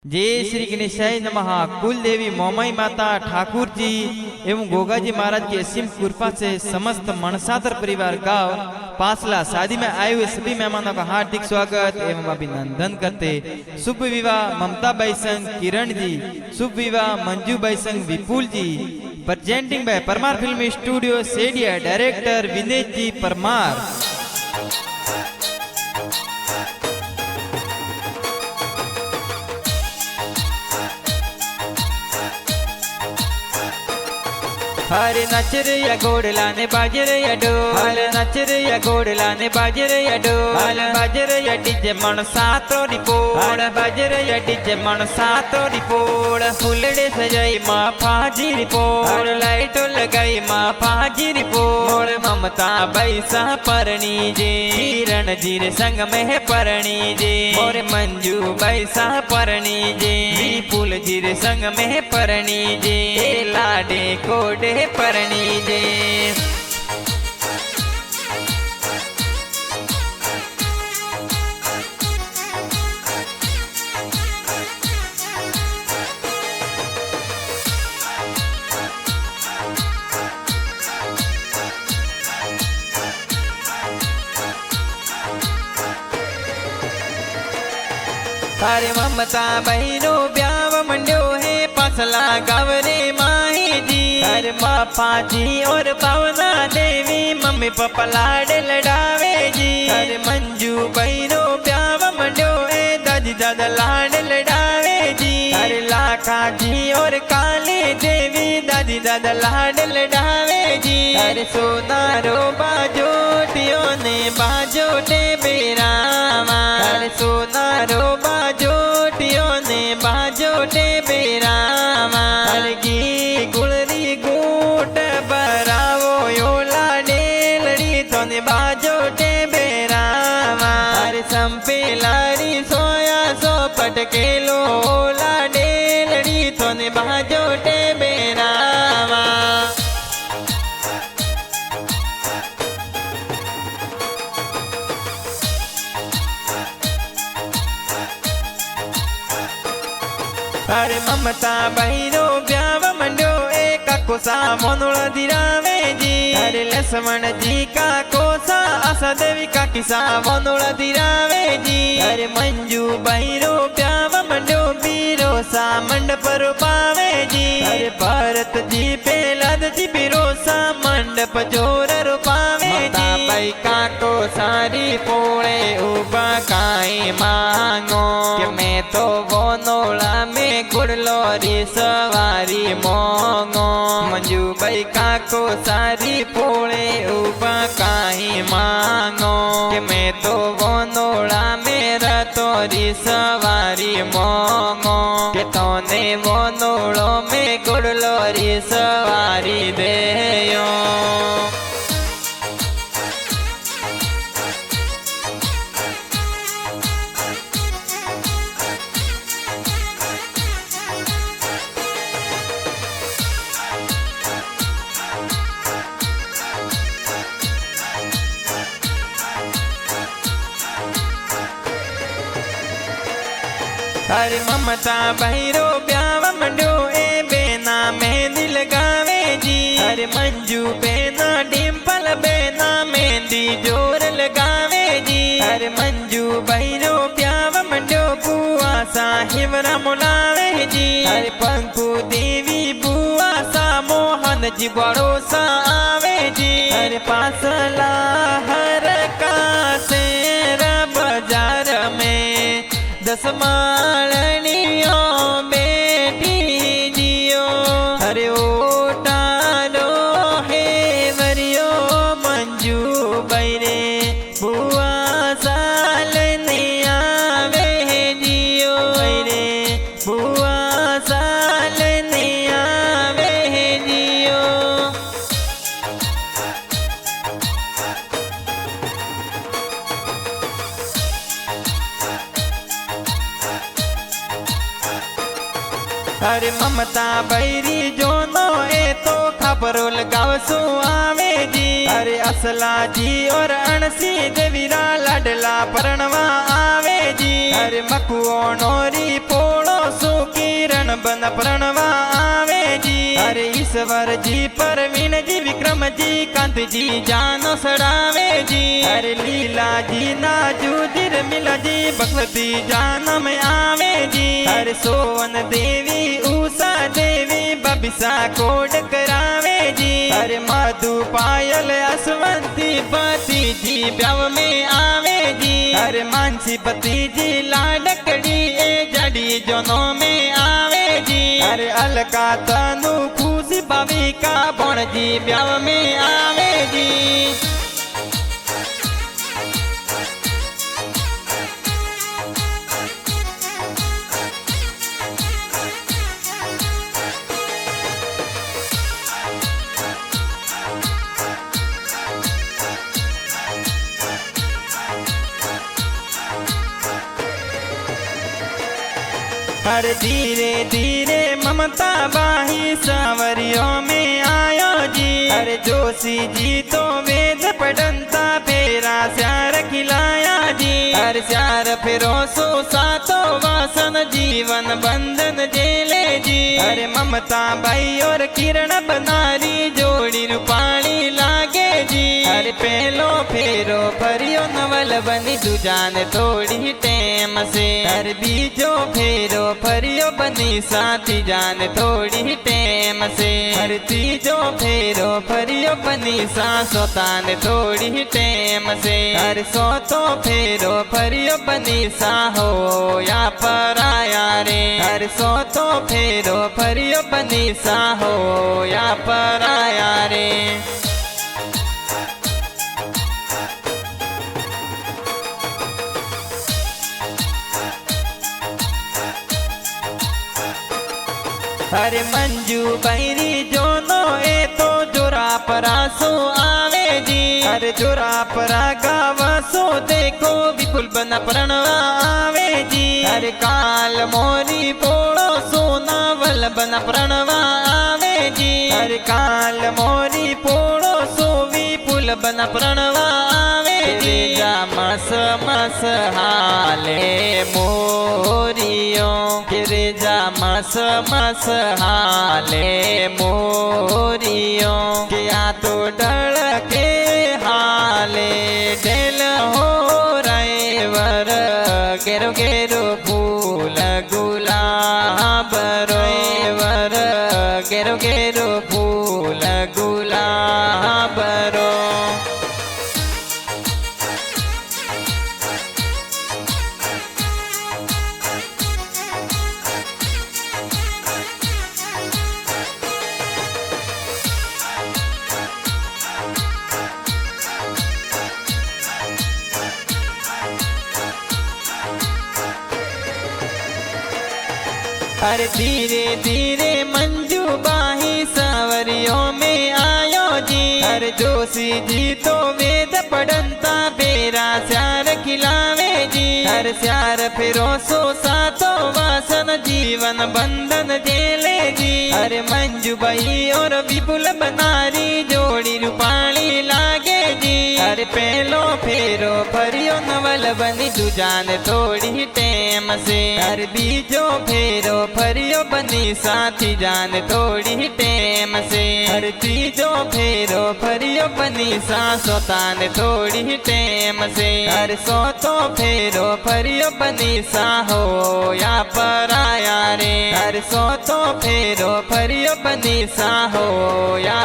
जय श्री गणेशाय नमः। कुल देवी मोमाई माता ठाकुर जी एवं गोगा जी महाराज की असीम कृपा से समस्त मनसातर परिवार गांव पासला शादी में आए हुए सभी मेहमानों का हार्दिक स्वागत एवं अभिनंदन करते। शुभ विवाह ममता बाई संग किरण जी, शुभ विवाह मंजू बाई संग Vipul ji. Presenting by Parmar film studio सेडिया, डायरेक्टर विनेश जी परमार। हरे नच रे या घोड़ लाने बाजे रे या ढोल, हरे नच रे या घोड़ लाने बाजे रे या ढोल, बाजे रे या डीजे मन सातो रिपोड़, बाजे रे या डीजे मन सातो रिपोड़। फुलड़े सजाई माँ फाजी रिपोड़, लाइटो लगाई माँ फाजी रिपोड़। ममता बैसा परणी जे, किरण जी रे संग में परणी जे, और मंजू बैसा परणी जे, विपुल जी रे संग में परणी जे, लाडे कोडे परणी जे। तारे ममता बहनो ब्याव मंड्यो है पसला गवरे माही जी, अरे बापा जी और पवना देवी मम्मी पापा लाड लड़ावे जी। अरे मंजू बहनो ब्याव मंड्यो है दादी दादा लाड लड़ावे जी। अरे लाखा जी और काली देवी दादी दादा लाड लड़ावे जी। अरे सोनारो बाजोटियों ने बाजोटे बेरामा, अरे सोनारो बाजोटियों ने बाजोटे बेरामा। अरे गी गुलरी गूट बरावो यो लाडे लड़ी तो ने बाजोटे बेरामा। अरे संपे लारी सोया सो पटकेलो लाडे लड़ी तो ने बाजोटे बेरामा। अरे ममता बहनो ब्याव मंडो एक कोसा मोनोल दिरावे जी। अरे लक्ष्मण जी का कोसा आशा देवी का किसा मोनोल दिरावे जी। अरे मंजू बहनो ब्याव मंडो बीरो सा मंडप रूपावे जी। अरे भरत जी पेलद जी बीरो सा मंडप जोर रूपावे जी। भाई का को सारी पोळे उबा काई मांगो कि मैं तो वो नोला में गुड़लोरी सवारी मोंगो। मंजू भाई का को सारी पोळे उबा काई मांगो कि मैं तो वो नोला में रतोरी सवारी मोंगो। कि तोने वो नोलो में गुड़लोरी सवारी देयो। अरे ममता बहरो ब्याव मंडो ए बेना मेहंदी लगावे जी। अरे मंजू बेना डिम्पल बेना मेहंदी जोर लगावे जी। अरे मंजू बहरो ब्याव मंडो बुआ साहिब रमुलावे जी। अरे पंकु देवी बुआ सा मोहन जी बड़ो सा आवे जी। अरे पासला हर का शेर बाजार में दस मालनियो बेटी जियो। अरे ओटालो हे वरियो मंजू बैरे बुआ साल आवे जियो। बैरे बुआ साल आवे जियो। अरे ममता बैरी जो नो ए तो खबरो लगावसो आवे जी। अरे असला जी और अणसी देवीरा लाडला परणवा आवे जी। अरे मकुओ नोरी पोड़ो सो किरण बन प्रणवा आवे जी। अरे ईश्वर जी परवीन जी विक्रम जी कांत जी जानो सड़ावे जी। अरे लीला जी नाजू जिर मिला जी भगवती जानम आवे जी। अरे सोवन देवी उषा देवी बबिसा कोड करावे जी। अरे मधु पायल असवंती पति जी ब्याव में आवे जी। अरे मानसी पति जी लाडकड़ी ए जड़ी जोनों में आवे जी। अरे अलका तनु खुशी भाविका बण जी ब्याव में आवे जी। अरे धीरे धीरे ममता बाही सावरियों में आयो जी। अरे जोशी जी तो वेद पढ़ंता फेरा स्यार खिलाया जी। अरे स्यार फिरो सो सातो वासन जीवन बंधन जेले जी। अरे ममता बाई और किरण बनारी जोड़ी रूपाणी लागे जी। अरे पहलो फेरो फरियो नवल बनी दुजान थोड़ी टेम से। अरे बीजो फेरो फरियो बनी साथी जान थोड़ी टेम से। हर तीजो फेरो फरियो बनी सासो तान थोड़ी टेम से। हर सोतो फेरो फरियो बनी साहो या पराया रे। हर सोतो फेरो फरियो बनी साहो या पराया रे। अरे मंजू बैरी जो नो ए तो जोरा परासो आवे जी। अरे जोरा परा गावसो देखो विपुल बना प्रणवा आवे जी। अरे काल मोरी पोड़ो सोना वल बना प्रणवा आवे जी। अरे काल मोरी पोड़ो सो विपुल बना प्रणवा आवे जी। जा मस मस हाले मोरियो गिरे जा मस मस हाले मोरियो क्या तो डर के हाले डेल हो रहे वर गेरो गेरो फूल गुलाब रोवर गेरो गेरो फूल गुलाब रो। अरे धीरे धीरे मंजू बाही सावरियों में आयो जी। अरे जोशी जी तो वेद पढ़ंता बेरा स्यार खिलावे जी। हर स्यार फिरो सो सातो वासन जीवन बंधन जेले जी। अरे मंजू बाई और विपुल बनारी जोड़ी रूपाणी लागे जी। अरे पहलो फेरो फरियो नवल बनी दुजान थोड़ी टेम से। अरे बीजो फेरो फरियो बनी साथी जान थोड़ी टेम से। हर तीजो फेरो फरियो बनी सासो तान थोड़ी टेम से। हर सोतो फेरो फरियो बनी साहो या पराया रे। हर सोतो फेरो फरियो बनी साहो या